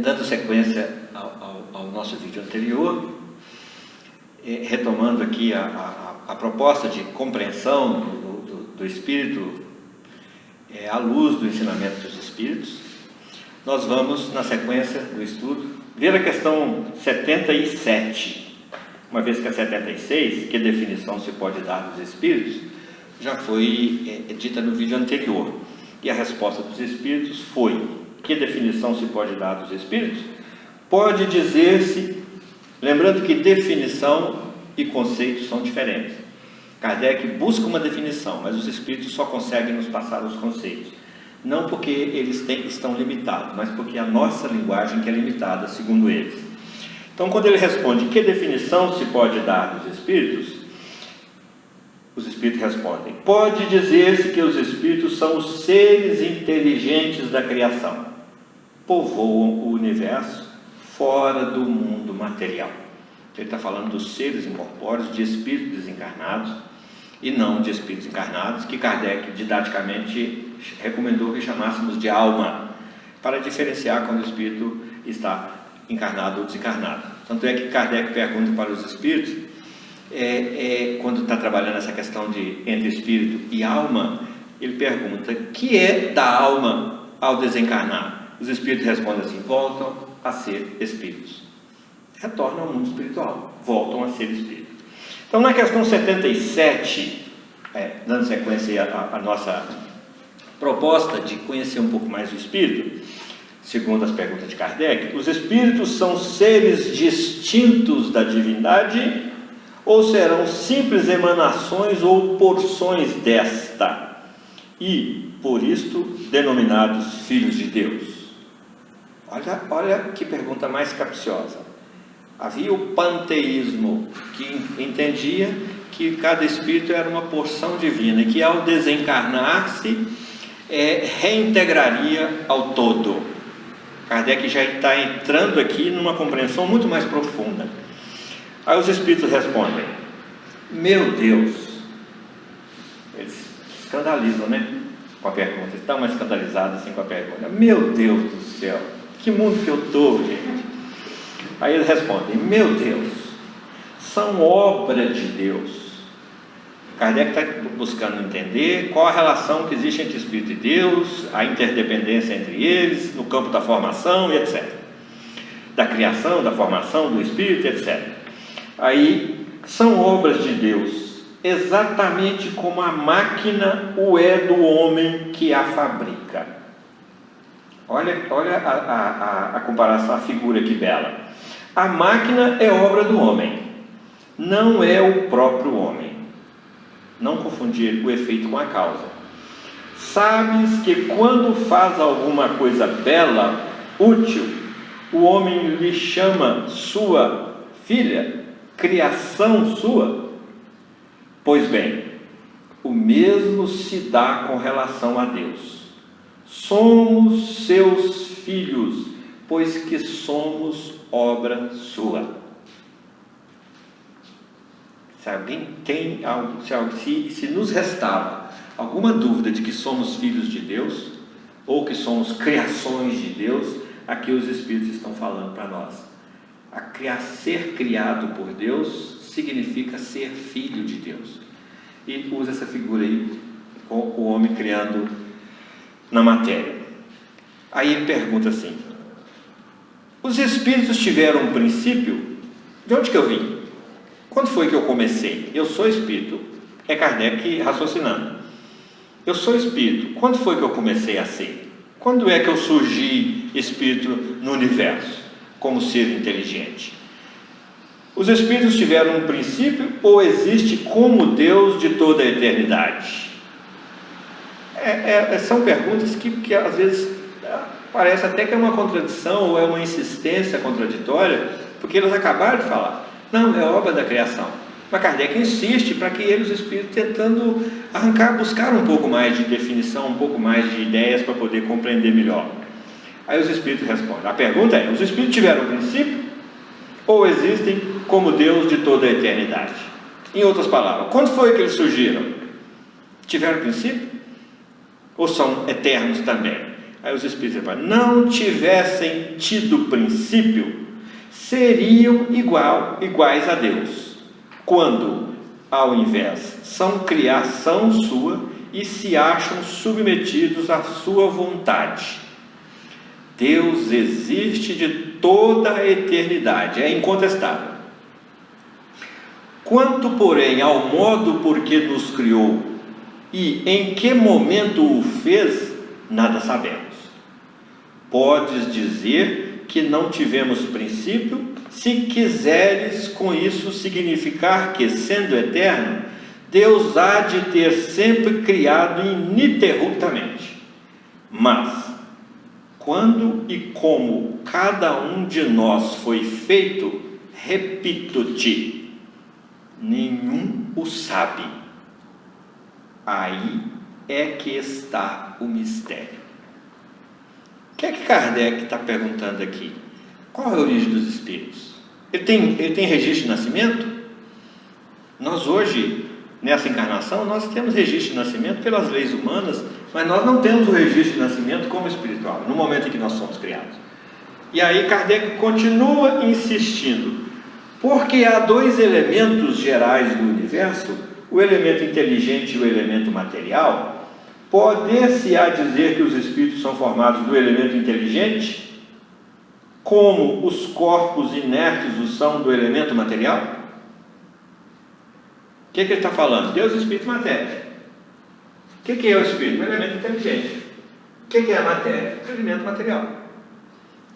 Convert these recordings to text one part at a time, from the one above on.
Dando sequência ao nosso vídeo anterior, retomando aqui a proposta de compreensão do Espírito à luz do ensinamento dos Espíritos, nós vamos, na sequência do estudo, ver a questão 77, uma vez que a 76, que definição se pode dar dos Espíritos, já foi dita no vídeo anterior, e a resposta dos Espíritos foi: que definição se pode dar dos Espíritos? Pode dizer-se, lembrando que definição e conceito são diferentes. Kardec busca uma definição, mas os Espíritos só conseguem nos passar os conceitos. Não porque eles estão limitados, mas porque a nossa linguagem que é limitada, segundo eles. Então, quando ele responde que definição se pode dar dos Espíritos, os Espíritos respondem: pode dizer-se que os Espíritos são os seres inteligentes da criação, povoam o universo fora do mundo material. Ele está falando dos seres incorpóreos, de espíritos desencarnados, e não de espíritos encarnados, que Kardec didaticamente recomendou que chamássemos de alma, para diferenciar quando o espírito está encarnado ou desencarnado. Tanto é que Kardec pergunta para os espíritos, quando está trabalhando essa questão de entre espírito e alma, ele pergunta: que é da alma ao desencarnar? Os espíritos respondem assim: voltam a ser espíritos, retornam ao mundo espiritual, voltam a ser espíritos. Então, na questão 77, dando sequência à nossa proposta de conhecer um pouco mais o espírito, segundo as perguntas de Kardec, os espíritos são seres distintos da divindade ou serão simples emanações ou porções desta, e, por isto, denominados filhos de Deus? Olha que pergunta mais capciosa. Havia o panteísmo, que entendia que cada espírito era uma porção divina, e que ao desencarnar-se, reintegraria ao todo. Kardec já está entrando aqui numa compreensão muito mais profunda. Aí os espíritos respondem: meu Deus. Eles escandalizam, né? Com a pergunta, estão mais escandalizados assim com a pergunta: meu Deus do céu, que mundo que eu estou, gente? Aí eles respondem: meu Deus, são obra de Deus. Kardec está buscando entender qual a relação que existe entre Espírito e Deus, a interdependência entre eles, no campo da formação e etc. Da criação, da formação do Espírito, etc. Aí, são obras de Deus, exatamente como a máquina o é do homem que a fabrica. Olha a comparação, a figura que bela. A máquina é obra do homem, não é o próprio homem. Não confundir o efeito com a causa. Sabes que quando faz alguma coisa bela, útil, o homem lhe chama sua filha, criação sua? Pois bem, o mesmo se dá com relação a Deus. Somos seus filhos, pois que somos obra sua. Se alguém tem algo, se nos restava alguma dúvida de que somos filhos de Deus, ou que somos criações de Deus, aqui os Espíritos estão falando para nós. Ser criado por Deus significa ser filho de Deus. E usa essa figura aí, com o homem criando na matéria. Aí ele pergunta assim: os Espíritos tiveram um princípio? De onde que eu vim? Quando foi que eu comecei? Eu sou Espírito. É Kardec raciocinando. Eu sou Espírito. Quando foi que eu comecei a ser? Quando é que eu surgi Espírito no universo, como ser inteligente? Os Espíritos tiveram um princípio ou existe como Deus de toda a eternidade? São perguntas que às vezes parece até que é uma contradição ou é uma insistência contraditória, porque eles acabaram de falar. Não, é obra da criação. Mas Kardec insiste para que eles, os Espíritos, tentando buscar um pouco mais de definição, um pouco mais de ideias para poder compreender melhor. Aí os Espíritos respondem. A pergunta é: os Espíritos tiveram um princípio? ou existem como Deus de toda a eternidade. Em outras palavras, quando foi que eles surgiram? Tiveram princípio? Ou são eternos também? Aí os Espíritos falam, não tivessem tido princípio, seriam iguais a Deus, quando, ao invés, são criação sua e se acham submetidos à sua vontade. Deus existe de toda a eternidade, é incontestável. Quanto, porém, ao modo por que nos criou e em que momento o fez, nada sabemos. Podes dizer que não tivemos princípio, se quiseres com isso significar que, sendo eterno, Deus há de ter sempre criado ininterruptamente. Mas, quando e como cada um de nós foi feito, repito-te, nenhum o sabe. Aí é que está o mistério. O que é que Kardec está perguntando aqui? Qual é a origem dos espíritos? Ele tem registro de nascimento? Nós hoje, nessa encarnação, nós temos registro de nascimento pelas leis humanas, mas nós não temos o registro de nascimento como espiritual, no momento em que nós somos criados. E aí Kardec continua insistindo, porque há dois elementos gerais do universo, o elemento inteligente e o elemento material. Poder-se-á dizer que os espíritos são formados do elemento inteligente, como os corpos inertes o são do elemento material? O que ele está falando? Deus, Espírito e matéria. O que é o espírito? O elemento inteligente. O que é a matéria? O elemento material.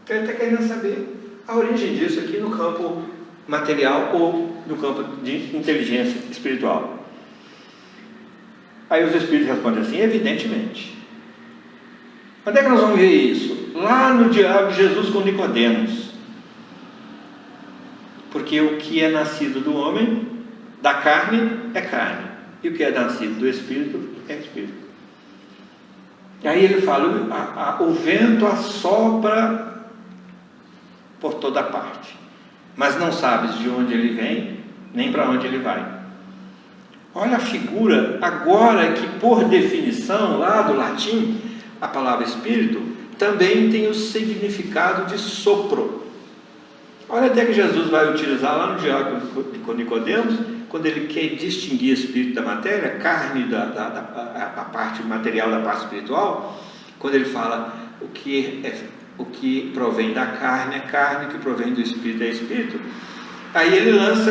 Então ele está querendo saber a origem disso aqui no campo material ou no campo de inteligência espiritual. Aí os Espíritos respondem assim, evidentemente. Onde é que nós vamos ver isso? Lá no diálogo de Jesus com Nicodemos. Porque o que é nascido do homem, da carne, é carne. E o que é nascido do Espírito, é Espírito. E aí ele fala, o vento assopra por toda parte, mas não sabes de onde ele vem, nem para onde ele vai. Olha a figura, agora que por definição, lá do latim, a palavra espírito também tem o significado de sopro. Olha até que Jesus vai utilizar lá no diálogo com Nicodemos, quando ele quer distinguir espírito da matéria, carne a parte material da parte espiritual, quando ele fala o que provém da carne é carne, o que provém do espírito é espírito. Aí ele lança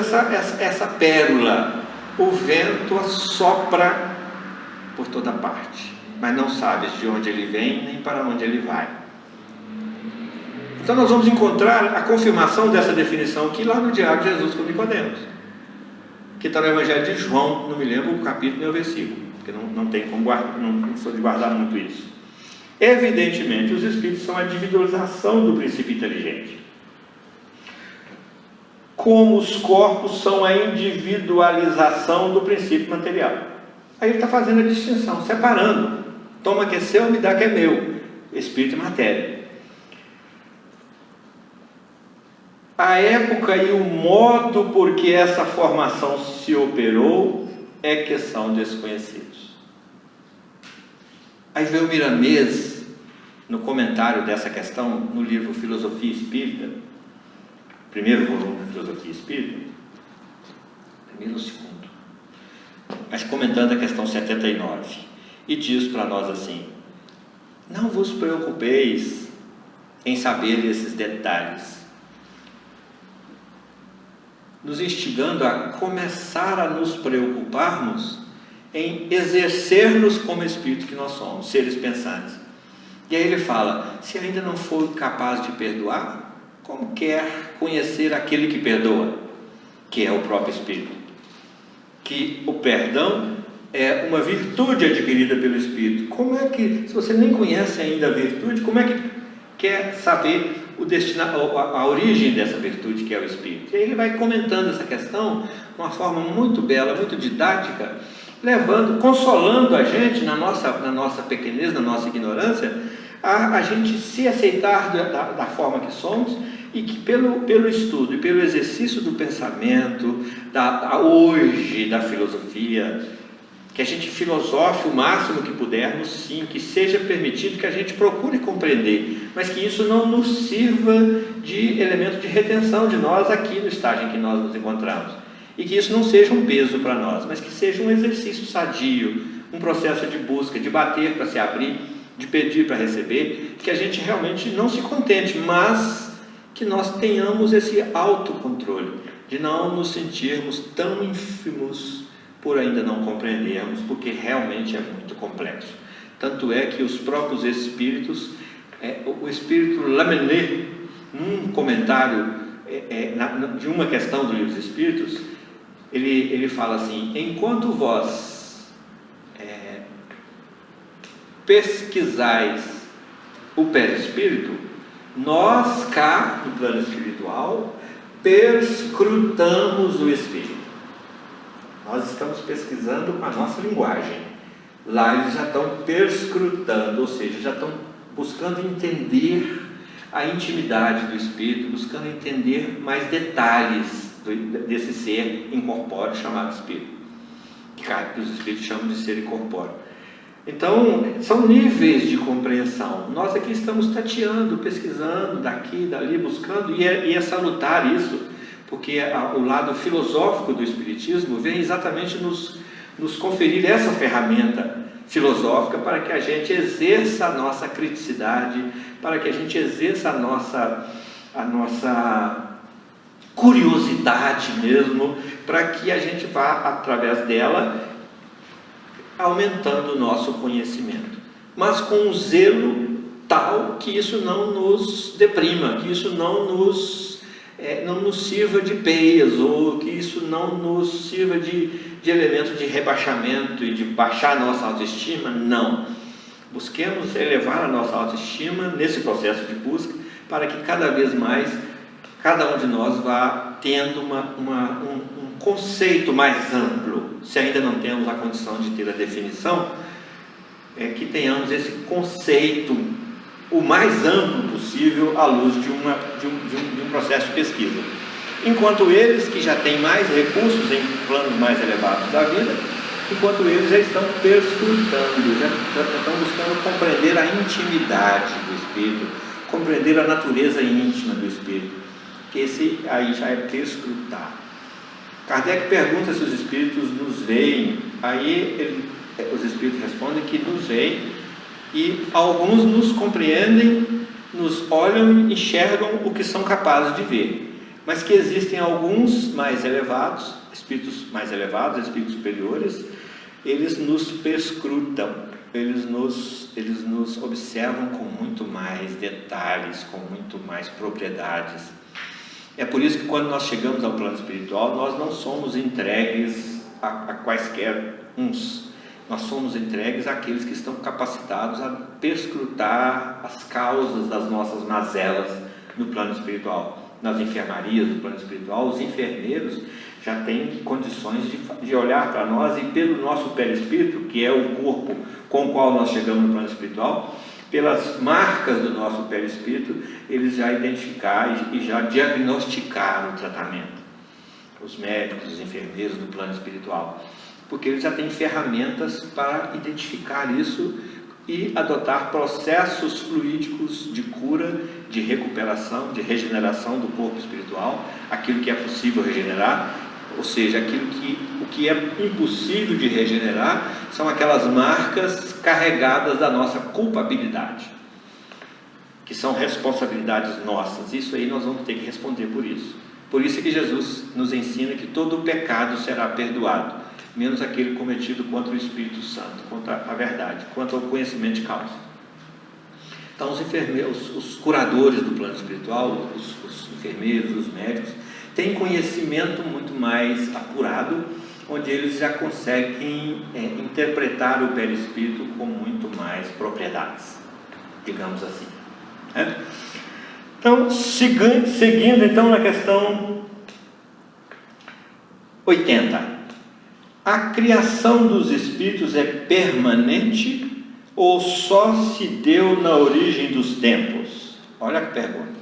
essa pérola. O vento assopra por toda parte, mas não sabes de onde ele vem, nem para onde ele vai. Então nós vamos encontrar a confirmação dessa definição aqui lá no diálogo de Jesus com Nicodemos, que está no Evangelho de João, não me lembro o capítulo nem o versículo, porque não tem como guardar, não sou de guardar muito isso. Evidentemente, os espíritos são a individualização do princípio inteligente, como os corpos são a individualização do princípio material. Aí ele está fazendo a distinção, separando. Toma que é seu, me dá que é meu. Espírito e matéria. A época e o modo por que essa formação se operou é que são desconhecidos. Aí veio o Miramês, no comentário dessa questão, no livro Filosofia Espírita, primeiro volume da Filosofia Espírita, primeiro ou segundo, mas comentando a questão 79, e diz para nós assim: não vos preocupeis em saber esses detalhes, nos instigando a começar a nos preocuparmos em exercer-nos como espírito que nós somos, seres pensantes. E aí ele fala, se ainda não for capaz de perdoar, como quer conhecer aquele que perdoa, que é o próprio Espírito? Que o perdão é uma virtude adquirida pelo Espírito. Como é que, se você nem conhece ainda a virtude, como é que quer saber a origem dessa virtude que é o Espírito? E aí ele vai comentando essa questão de uma forma muito bela, muito didática, consolando a gente na nossa pequenez, na nossa ignorância, a gente se aceitar da forma que somos, e que pelo estudo e pelo exercício do pensamento, hoje da filosofia, que a gente filosofe o máximo que pudermos, sim, que seja permitido que a gente procure compreender, mas que isso não nos sirva de elemento de retenção de nós aqui no estágio em que nós nos encontramos, e que isso não seja um peso para nós, mas que seja um exercício sadio, um processo de busca, de bater para se abrir, de pedir para receber, que a gente realmente não se contente, mas que nós tenhamos esse autocontrole, de não nos sentirmos tão ínfimos por ainda não compreendermos, porque realmente é muito complexo. Tanto é que os próprios espíritos, o espírito Lamennais, num comentário de uma questão do Livro dos Espíritos, ele fala assim: enquanto vós pesquisais o perispírito, nós cá no plano espiritual perscrutamos o espírito. Nós estamos pesquisando com a nossa linguagem, lá eles já estão perscrutando, ou seja, já estão buscando entender a intimidade do espírito, buscando entender mais detalhes desse ser incorpóreo chamado espírito, que os espíritos chamam de ser incorpóreo. Então, são níveis de compreensão. Nós aqui estamos tateando, pesquisando, daqui, dali, buscando, e é salutar isso, porque o lado filosófico do Espiritismo vem exatamente nos conferir essa ferramenta filosófica para que a gente exerça a nossa criticidade, para que a gente exerça a nossa curiosidade mesmo, para que a gente vá, através dela, aumentando o nosso conhecimento, mas com um zelo tal que isso não nos deprima, que isso não nos sirva de peias, ou que isso não nos sirva de elemento de rebaixamento e de baixar a nossa autoestima. Não, busquemos elevar a nossa autoestima nesse processo de busca, para que cada vez mais cada um de nós vá tendo um conceito mais amplo. Se ainda não temos a condição de ter a definição, que tenhamos esse conceito o mais amplo possível à luz de um processo de pesquisa. Enquanto eles que já têm mais recursos em planos mais elevados da vida, enquanto eles já estão perscrutando, já estão buscando compreender a intimidade do espírito, compreender a natureza íntima do espírito, que esse aí já é perscrutar. Kardec pergunta se os espíritos nos veem, aí os espíritos respondem que nos veem, e alguns nos compreendem, nos olham e enxergam o que são capazes de ver, mas que existem alguns mais elevados, espíritos superiores, eles nos perscrutam, eles nos observam com muito mais detalhes, com muito mais propriedades. É por isso que quando nós chegamos ao plano espiritual, nós não somos entregues a quaisquer uns. Nós somos entregues àqueles que estão capacitados a perscrutar as causas das nossas mazelas no plano espiritual. Nas enfermarias do plano espiritual, os enfermeiros já têm condições de olhar para nós, e pelo nosso perispírito, que é o corpo com o qual nós chegamos no plano espiritual, pelas marcas do nosso perispírito, eles já identificaram e já diagnosticaram o tratamento. Os médicos, os enfermeiros do plano espiritual, porque eles já têm ferramentas para identificar isso e adotar processos fluídicos de cura, de recuperação, de regeneração do corpo espiritual, aquilo que é possível regenerar, ou seja, o que é impossível de regenerar são aquelas marcas carregadas da nossa culpabilidade, que são responsabilidades nossas. Isso aí nós vamos ter que responder por isso. Por isso é que Jesus nos ensina que todo o pecado será perdoado, menos aquele cometido contra o Espírito Santo, contra a verdade, contra o conhecimento de causa. Então os enfermeiros, os curadores do plano espiritual, os enfermeiros, os médicos, têm conhecimento muito mais apurado, onde eles já conseguem interpretar o perispírito com muito mais propriedades, digamos assim. Então, seguindo então na questão 80. A criação dos espíritos é permanente ou só se deu na origem dos tempos? Olha a pergunta,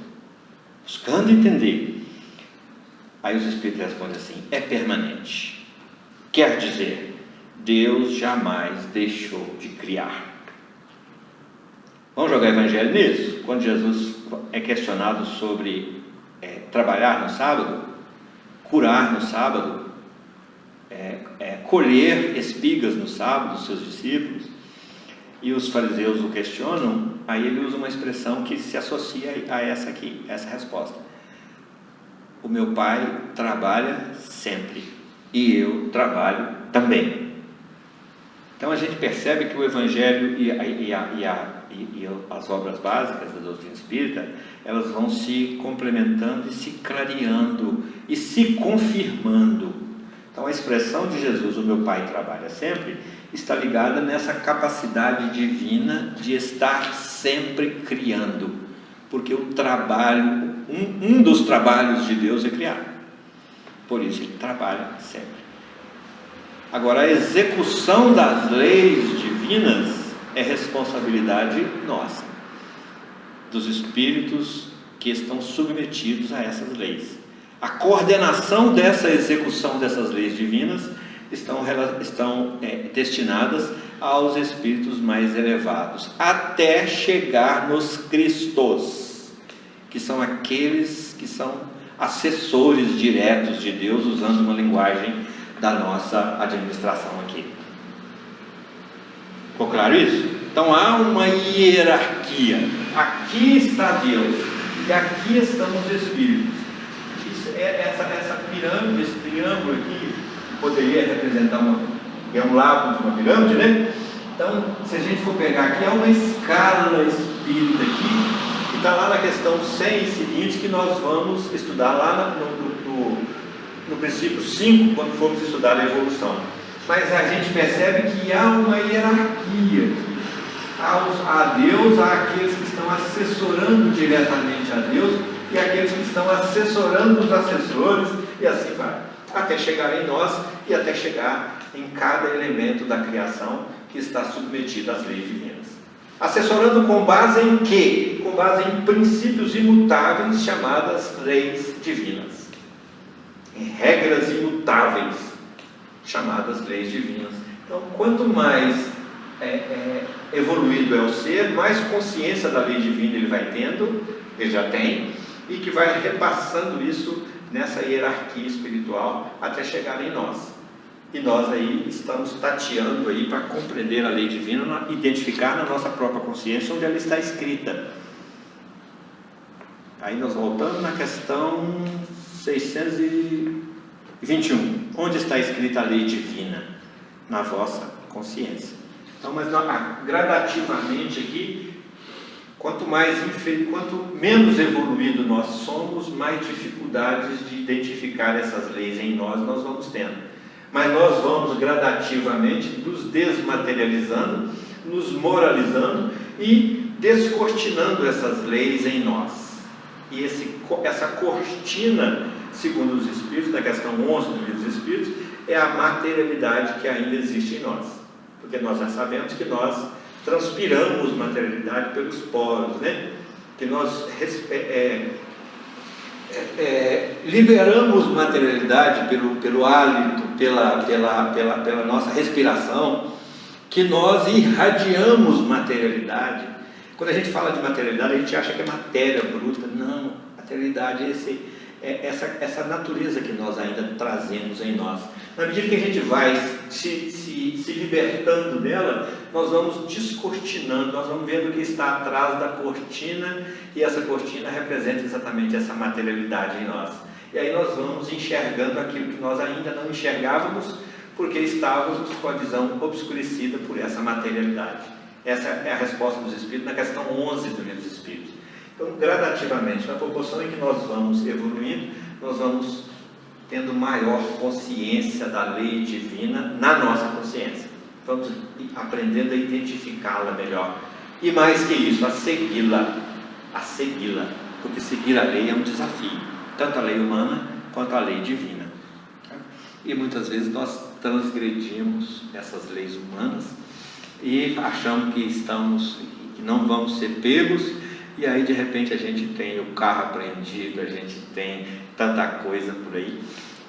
buscando entender. Aí os Espíritos respondem assim: é permanente. Quer dizer, Deus jamais deixou de criar. Vamos jogar Evangelho nisso? Quando Jesus é questionado sobre trabalhar no sábado, curar no sábado, colher espigas no sábado, os seus discípulos, e os fariseus o questionam, aí ele usa uma expressão que se associa a essa aqui, essa resposta: o meu Pai trabalha sempre, e eu trabalho também. Então a gente percebe que o Evangelho e as obras básicas da doutrina espírita, elas vão se complementando e se clareando e se confirmando. Então a expressão de Jesus, o meu Pai trabalha sempre, está ligada nessa capacidade divina de estar sempre criando, porque o trabalho, um dos trabalhos de Deus é criar, por isso ele trabalha sempre. Agora, a execução das leis divinas é responsabilidade nossa, dos espíritos que estão submetidos a essas leis. A coordenação dessa execução dessas leis divinas estão destinadas aos espíritos mais elevados, até chegar nos Cristos, que são aqueles que são assessores diretos de Deus, usando uma linguagem da nossa administração aqui. Ficou claro isso? Então há uma hierarquia. Aqui está Deus e aqui estão os espíritos. Essa pirâmide, esse triângulo aqui, poderia representar um lado de uma pirâmide, né? Então, se a gente for pegar aqui, é uma escala espírita aqui, que está lá na questão 100 e seguinte, que nós vamos estudar lá no princípio 5, quando formos estudar a evolução. Mas a gente percebe que há uma hierarquia. A Deus, há aqueles que estão assessorando diretamente a Deus, e aqueles que estão assessorando os assessores, e assim vai, até chegar em nós e até chegar em cada elemento da criação que está submetido às leis divinas. Assessorando com base em quê? Com base em princípios imutáveis chamadas leis divinas, em regras imutáveis chamadas leis divinas. Então, quanto mais evoluído é o ser, mais consciência da lei divina ele vai tendo, ele já tem, e que vai repassando isso nessa hierarquia espiritual até chegar em nós. E nós aí estamos tateando aí para compreender a lei divina, identificar na nossa própria consciência onde ela está escrita. Aí nós voltamos na questão 621. Onde está escrita a lei divina? Na vossa consciência. Então, mas gradativamente aqui, quanto menos evoluído nós somos, mais dificuldades de identificar essas leis em nós vamos tendo. Mas nós vamos gradativamente nos desmaterializando, nos moralizando e descortinando essas leis em nós. E essa cortina, segundo os Espíritos, da questão 11 do Livro dos Espíritos, é a materialidade que ainda existe em nós. Porque nós já sabemos que nós transpiramos materialidade pelos poros, né? Que nós liberamos materialidade pelo hálito, pela nossa respiração, que nós irradiamos materialidade. Quando a gente fala de materialidade, a gente acha que é matéria bruta. Não, materialidade é essa natureza que nós ainda trazemos em nós. Na medida que a gente vai se libertando dela, nós vamos descortinando, nós vamos vendo o que está atrás da cortina, e essa cortina representa exatamente essa materialidade em nós. E aí nós vamos enxergando aquilo que nós ainda não enxergávamos, porque estávamos com a visão obscurecida por essa materialidade. Essa é a resposta dos Espíritos na questão 11 do Livro dos Espíritos. Então, gradativamente, na proporção em que nós vamos evoluindo, nós vamos tendo maior consciência da lei divina na nossa consciência. Vamos aprendendo a identificá-la melhor. E mais que isso, a segui-la. Porque seguir a lei é um desafio, tanto a lei humana quanto a lei divina. E muitas vezes nós transgredimos essas leis humanas e achamos que não vamos ser pegos, e aí de repente a gente tem o carro apreendido, a gente tem tanta coisa por aí.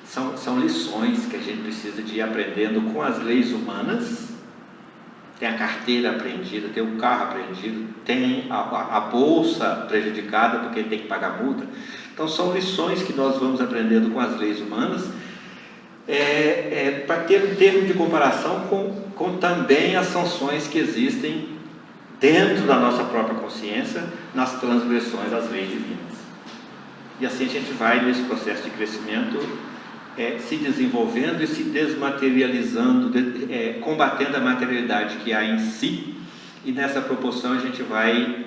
São lições que a gente precisa de ir aprendendo com as leis humanas. Tem a carteira apreendida, tem o carro apreendido, tem a bolsa prejudicada porque tem que pagar multa. Então são lições que nós vamos aprendendo com as leis humanas, para ter um termo de comparação com também as sanções que existem dentro da nossa própria consciência nas transgressões às leis divinas. E assim a gente vai nesse processo de crescimento, se desenvolvendo e se desmaterializando, combatendo a materialidade que há em si, e nessa proporção a gente vai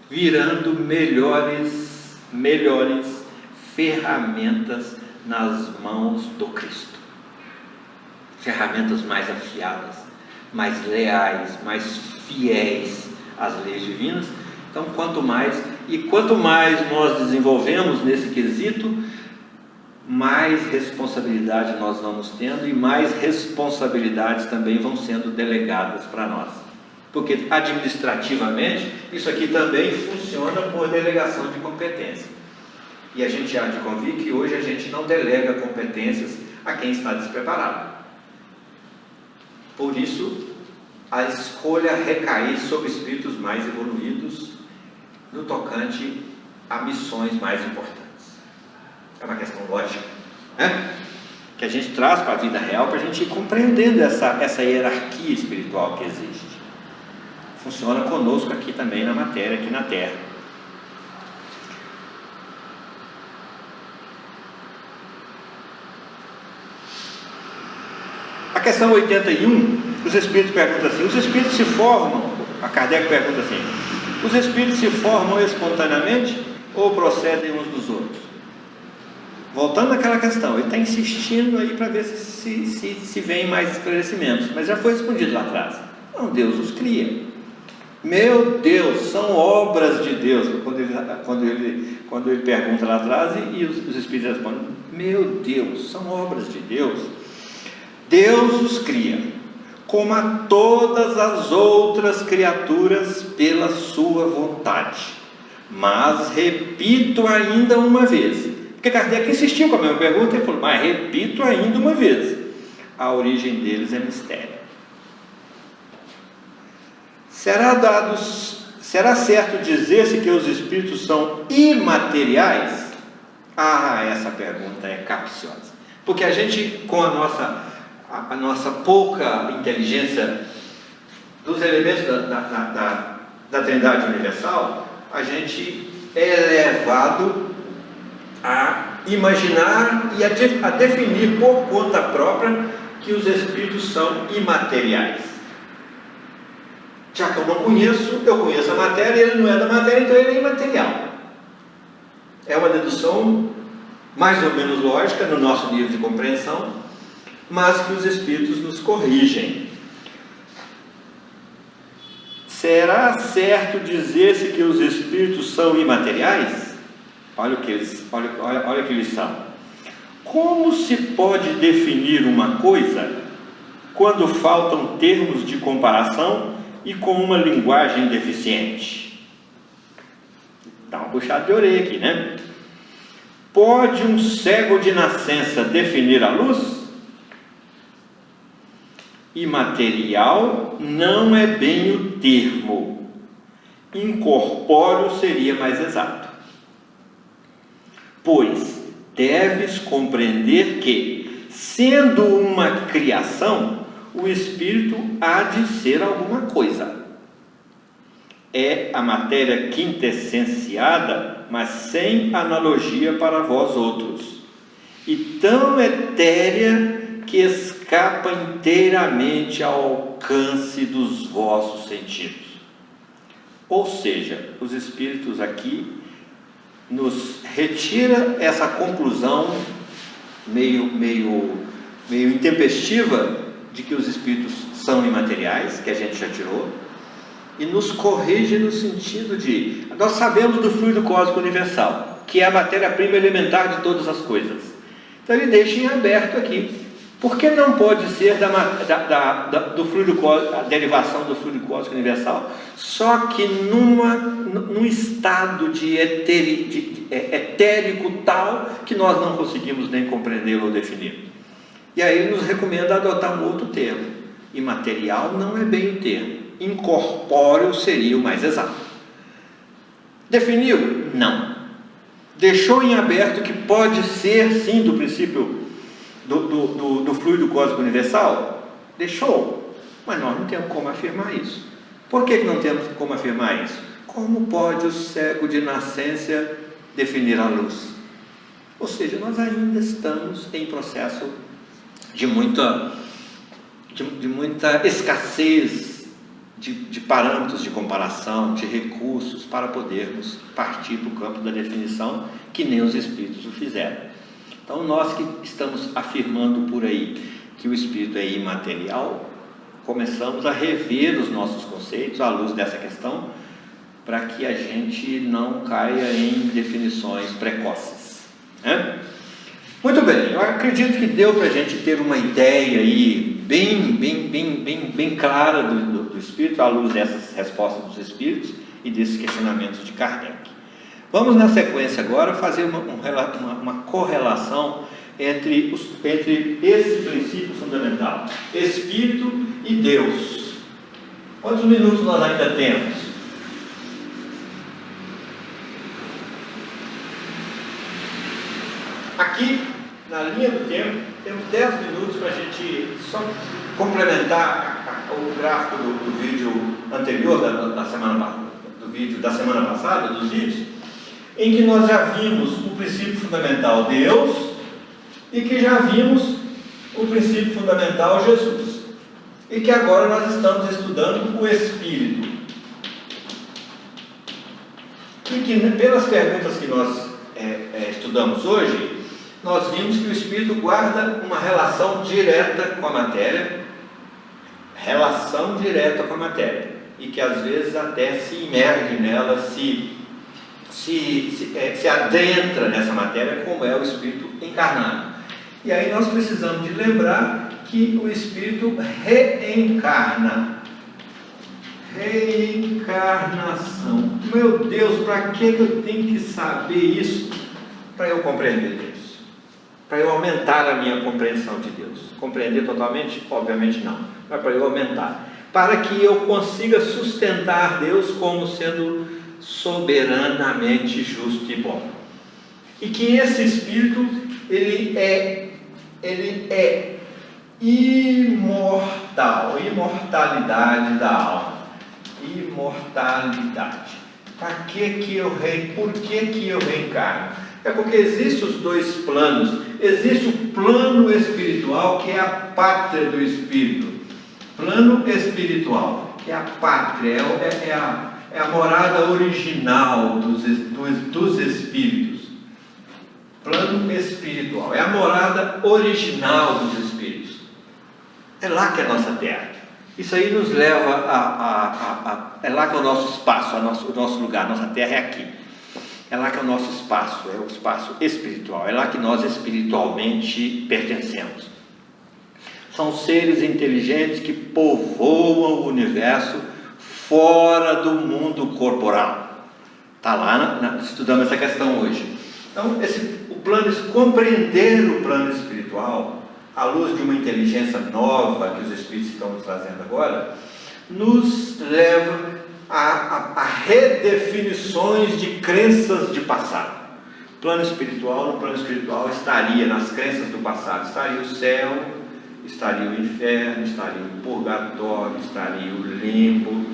virando melhores ferramentas nas mãos do Cristo, ferramentas mais afiadas, mais leais, mais fiéis às leis divinas. Então quanto mais nós desenvolvemos nesse quesito, mais responsabilidade nós vamos tendo, e mais responsabilidades também vão sendo delegadas para nós, porque administrativamente isso aqui também funciona por delegação de competência, e a gente há de convir que hoje a gente não delega competências a quem está despreparado. Por isso a escolha recai sobre espíritos mais evoluídos no tocante a missões mais importantes. É uma questão lógica, né? Que a gente traz para a vida real, para a gente ir compreendendo essa hierarquia espiritual que existe. Funciona conosco aqui também na matéria, aqui na Terra. A questão 81, os espíritos perguntam assim: os espíritos se formam, a Kardec pergunta assim, os espíritos se formam espontaneamente ou procedem uns dos outros? Voltando àquela questão, ele está insistindo aí para ver se vem mais esclarecimentos, mas já foi respondido lá atrás. Não, Deus os cria. Meu Deus, são obras de Deus. Quando ele pergunta lá atrás, e os espíritos respondem: meu Deus, são obras de Deus. Deus os cria, como a todas as outras criaturas, pela sua vontade. Mas repito ainda uma vez, porque Kardec insistiu com a mesma pergunta e falou: mas repito ainda uma vez, a origem deles é mistério. Será certo dizer-se que os espíritos são imateriais? Essa pergunta é capciosa, porque a gente, com a nossa pouca inteligência dos elementos da Trindade Universal, a gente é levado a imaginar e a definir por conta própria que os espíritos são imateriais. Já que eu não conheço, eu conheço a matéria, ele não é da matéria, então ele é imaterial. É uma dedução mais ou menos lógica no nosso nível de compreensão, mas que os espíritos nos corrigem. Será certo dizer-se que os espíritos são imateriais? Olha que eles são. Como se pode definir uma coisa quando faltam termos de comparação e com uma linguagem deficiente? Dá uma puxada de orelha aqui, né? Pode um cego de nascença definir a luz? Imaterial não é bem o termo, incorpóreo seria mais exato, pois deves compreender que, sendo uma criação, o espírito há de ser alguma coisa. É a matéria quintessenciada, mas sem analogia para vós outros, e tão etérea que escapa inteiramente ao alcance dos vossos sentidos. Ou seja, os espíritos aqui nos retira essa conclusão meio intempestiva de que os espíritos são imateriais, que a gente já tirou, e nos corrige no sentido de: nós sabemos do fluido cósmico universal, que é a matéria-prima elementar de todas as coisas. Então ele deixa em aberto aqui Por que não pode ser do fluido cósmico, a derivação do fluido cósmico universal, só que num estado de etérico tal que nós não conseguimos nem compreendê-lo ou definir? E aí ele nos recomenda adotar um outro termo. Imaterial não é bem o termo. Incorpóreo seria o mais exato. Definiu? Não. Deixou em aberto que pode ser sim do princípio do fluido cósmico universal? Deixou, mas nós não temos como afirmar isso. Por que não temos como afirmar isso? Como pode o cego de nascença definir a luz? Ou seja, nós ainda estamos em processo de muita escassez de parâmetros de comparação, de recursos para podermos partir para o campo da definição, que nem os espíritos o fizeram. Então, nós que estamos afirmando por aí que o espírito é imaterial, começamos a rever os nossos conceitos à luz dessa questão, para que a gente não caia em definições precoces, né? Muito bem, eu acredito que deu para a gente ter uma ideia aí bem clara do espírito, à luz dessas respostas dos espíritos e desses questionamentos de Kardec. Vamos, na sequência agora, fazer uma correlação entre esse princípio fundamental, Espírito e Deus. Quantos minutos nós ainda temos? Aqui, na linha do tempo, temos 10 minutos para a gente só complementar o gráfico do vídeo anterior, da semana passada, dos vídeos, em que nós já vimos o princípio fundamental Deus e que já vimos o princípio fundamental Jesus. E que agora nós estamos estudando o Espírito. E que pelas perguntas que nós estudamos hoje, nós vimos que o Espírito guarda uma relação direta com a matéria, e que às vezes até se imerge nela, se adentra nessa matéria, como é o Espírito encarnado. E aí nós precisamos de lembrar que o Espírito reencarna. Reencarnação. Meu Deus, para que eu tenho que saber isso? Para eu compreender Deus, para eu aumentar a minha compreensão de Deus. Compreender totalmente? Obviamente não, mas para eu aumentar, para que eu consiga sustentar Deus como sendo soberanamente justo e bom. E que esse Espírito, ele é imortal, imortalidade da alma, imortalidade. Por que eu reencarno? É porque existem os dois planos. Existe o plano espiritual, que é a pátria do Espírito. Plano espiritual, que é a pátria, é a morada original dos Espíritos. Plano espiritual, é a morada original dos Espíritos. É lá que é a nossa terra. Isso aí nos leva é lá que é o nosso espaço, o nosso lugar. Nossa terra é aqui. É lá que é o nosso espaço, é o espaço espiritual. É lá que nós espiritualmente pertencemos. São seres inteligentes que povoam o universo fora do mundo corporal. Está lá, estudando essa questão hoje. Então, compreender o plano espiritual, à luz de uma inteligência nova que os Espíritos estão nos trazendo agora, nos leva a redefinições de crenças de passado. No plano espiritual estaria, nas crenças do passado, estaria o céu, estaria o inferno, estaria o purgatório, estaria o limbo.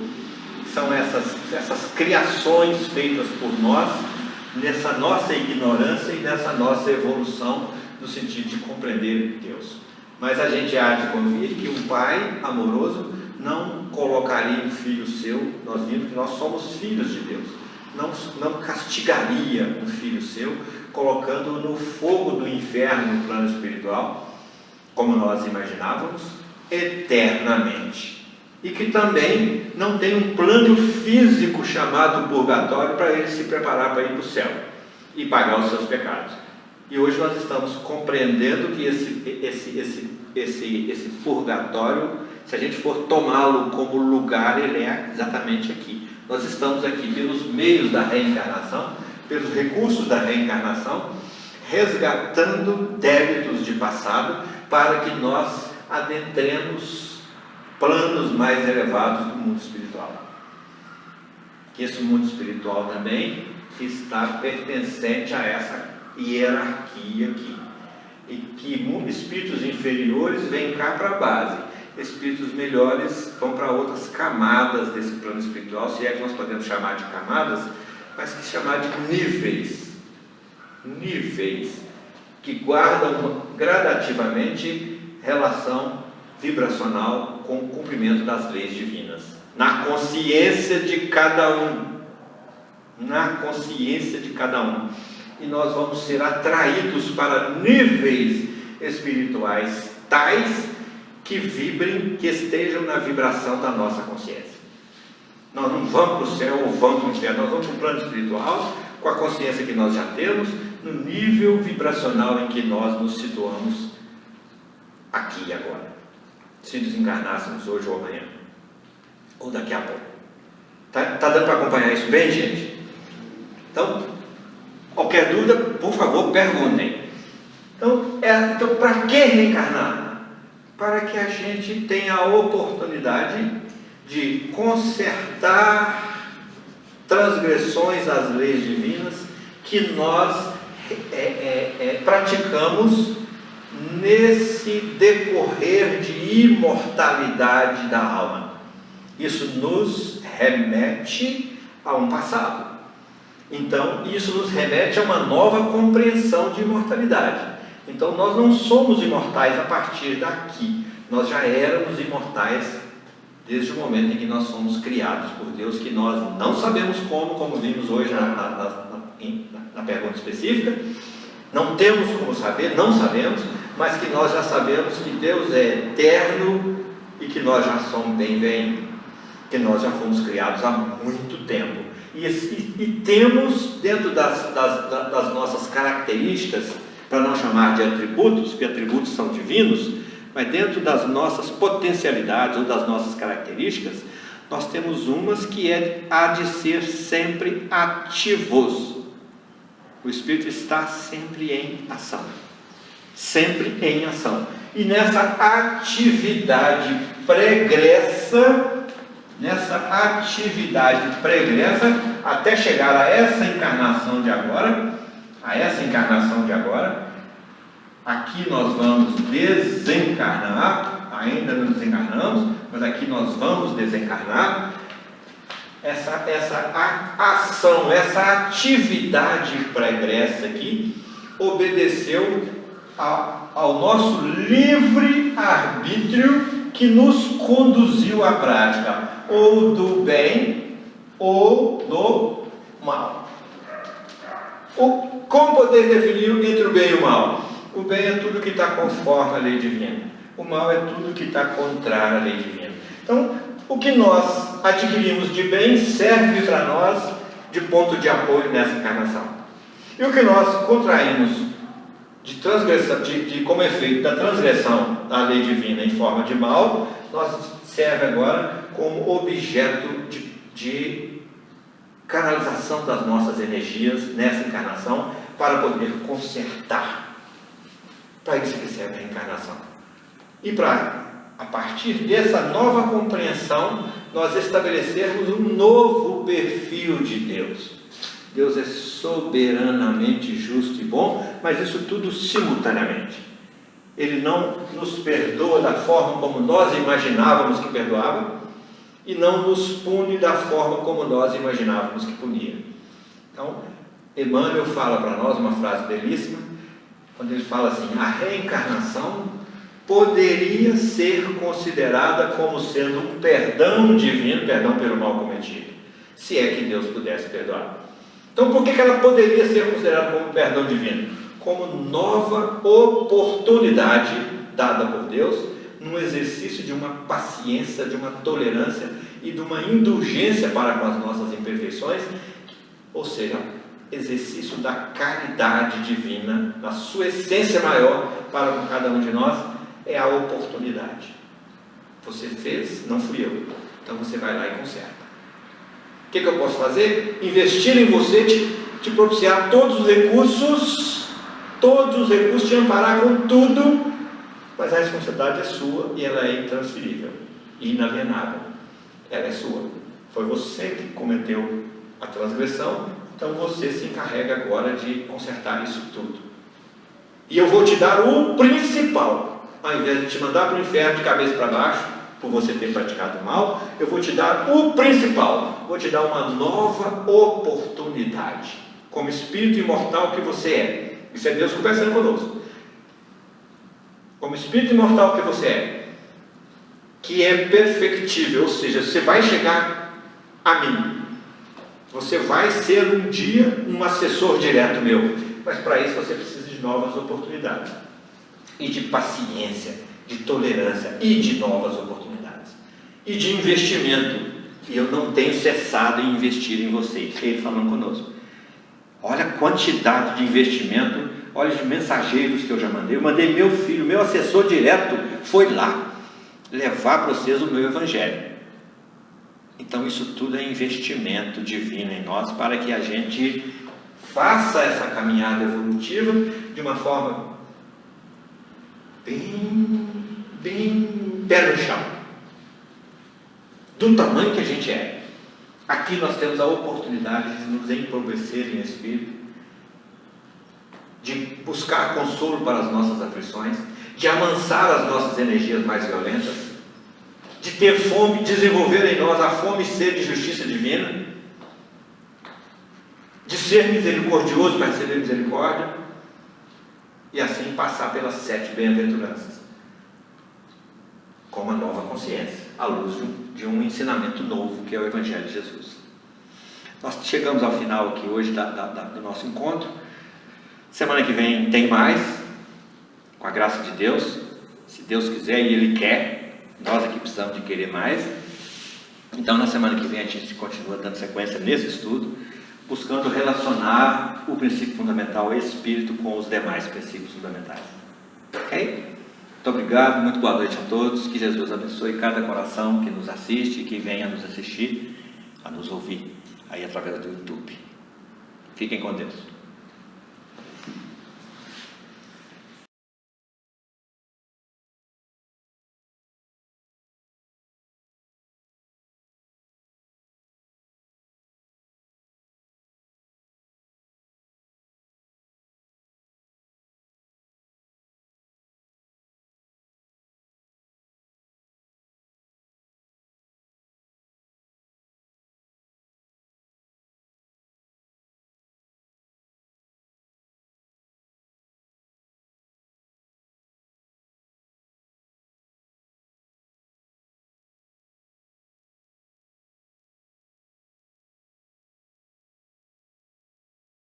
São essas criações feitas por nós, nessa nossa ignorância e nessa nossa evolução, no sentido de compreender Deus. Mas a gente há de convir que um pai amoroso não colocaria um filho seu, nós vimos que nós somos filhos de Deus, não castigaria um filho seu, colocando-o no fogo do inferno no plano espiritual, como nós imaginávamos, eternamente. E que também não tem um plano físico chamado purgatório para ele se preparar para ir para o céu e pagar os seus pecados. E hoje nós estamos compreendendo que esse purgatório, se a gente for tomá-lo como lugar, ele é exatamente aqui. Nós estamos aqui pelos meios da reencarnação, pelos recursos da reencarnação, resgatando débitos de passado, para que nós adentremos planos mais elevados do mundo espiritual. Esse mundo espiritual também está pertencente a essa hierarquia aqui, e que espíritos inferiores vêm cá para a base, espíritos melhores vão para outras camadas desse plano espiritual, se é que nós podemos chamar de camadas, mas que chamar de níveis, que guardam gradativamente relação vibracional com o cumprimento das leis divinas, na consciência de cada um, e nós vamos ser atraídos para níveis espirituais tais que vibrem, que estejam na vibração da nossa consciência. Nós não vamos para o céu ou vamos para o inferno, nós vamos para o plano espiritual com a consciência que nós já temos, no nível vibracional em que nós nos situamos aqui e agora, se desencarnássemos hoje ou amanhã, ou daqui a pouco. Tá dando para acompanhar isso bem, gente? Então, qualquer dúvida, por favor, perguntem. Então para que reencarnar? Para que a gente tenha a oportunidade de consertar transgressões às leis divinas que nós praticamos nesse decorrer de imortalidade da alma. Isso nos remete a um passado. Então, isso nos remete a uma nova compreensão de imortalidade. Então, nós não somos imortais a partir daqui. Nós já éramos imortais desde o momento em que nós fomos criados por Deus, que nós não sabemos como vimos hoje na pergunta específica. Não temos como saber, não sabemos, mas que nós já sabemos que Deus é eterno e que nós já somos bem, que nós já fomos criados há muito tempo. E temos dentro das nossas características, para não chamar de atributos, porque atributos são divinos, mas dentro das nossas potencialidades ou das nossas características, nós temos umas que há de ser sempre ativos. O Espírito está sempre em ação. Sempre em ação. E nessa atividade pregressa, até chegar a essa encarnação de agora, aqui nós vamos desencarnar, ainda não desencarnamos, mas aqui nós vamos desencarnar. Essa ação, essa atividade pregressa aqui, obedeceu ao nosso livre arbítrio, que nos conduziu à prática, ou do bem, ou do mal. Como poder definir entre o bem e o mal? O bem é tudo que está conforme a lei divina. O mal é tudo que está contrário à lei divina. Então, o que nós adquirimos de bem serve para nós de ponto de apoio nessa encarnação. E o que nós contraímos de transgressão, como efeito da transgressão da lei divina em forma de mal, nós serve agora como objeto de canalização das nossas energias nessa encarnação, para poder consertar. Para isso que serve a encarnação. E a partir dessa nova compreensão, nós estabelecermos um novo perfil de Deus. Deus é soberanamente justo e bom, mas isso tudo simultaneamente. Ele não nos perdoa da forma como nós imaginávamos que perdoava, e não nos pune da forma como nós imaginávamos que punia. Então, Emmanuel fala para nós uma frase belíssima, quando ele fala assim: a reencarnação poderia ser considerada como sendo um perdão divino, perdão pelo mal cometido, se é que Deus pudesse perdoar. Então, por que ela poderia ser considerada como um perdão divino? Como nova oportunidade dada por Deus, num exercício de uma paciência, de uma tolerância e de uma indulgência para com as nossas imperfeições, ou seja, exercício da caridade divina, na sua essência maior para com cada um de nós, é a oportunidade. Você fez, não fui eu. Então você vai lá e conserta. O que eu posso fazer? Investir em você, te propiciar todos os recursos, te amparar com tudo, mas a responsabilidade é sua e ela é intransferível e inalienável. Ela é sua. Foi você que cometeu a transgressão, então você se encarrega agora de consertar isso tudo. E eu vou te dar o principal. Ao invés de te mandar para o inferno de cabeça para baixo, por você ter praticado mal, eu vou te dar o principal. Vou te dar uma nova oportunidade. Como espírito imortal que você é. Isso é Deus conversando conosco. Como espírito imortal que você é, que é perfectível, ou seja, você vai chegar a mim. Você vai ser um dia um assessor direto meu. Mas para isso você precisa de novas oportunidades. E de paciência, de tolerância e de novas oportunidades. E de investimento. E eu não tenho cessado em investir em vocês. Ele falando conosco. Olha a quantidade de investimento, olha os mensageiros que eu já mandei. Eu mandei meu filho, meu assessor direto, foi lá levar para vocês o meu evangelho. Então isso tudo é investimento divino em nós, para que a gente faça essa caminhada evolutiva de uma forma bem pé no chão, do tamanho que a gente é. Aqui nós temos a oportunidade de nos empobrecer em espírito, de buscar consolo para as nossas aflições, de amansar as nossas energias mais violentas, de ter fome, desenvolver em nós a fome e sede de justiça divina, de ser misericordioso para receber misericórdia, e assim passar pelas 7 bem-aventuranças, com uma nova consciência, à luz de um ensinamento novo, que é o Evangelho de Jesus. Nós chegamos ao final aqui hoje do nosso encontro. Semana que vem tem mais, com a graça de Deus, se Deus quiser e Ele quer. Nós aqui precisamos de querer mais. Então na semana que vem a gente continua dando sequência nesse estudo, buscando relacionar o princípio fundamental espírito com os demais princípios fundamentais. Ok? Muito obrigado, muito boa noite a todos. Que Jesus abençoe cada coração que nos assiste e que venha nos assistir, a nos ouvir aí através do YouTube. Fiquem com Deus.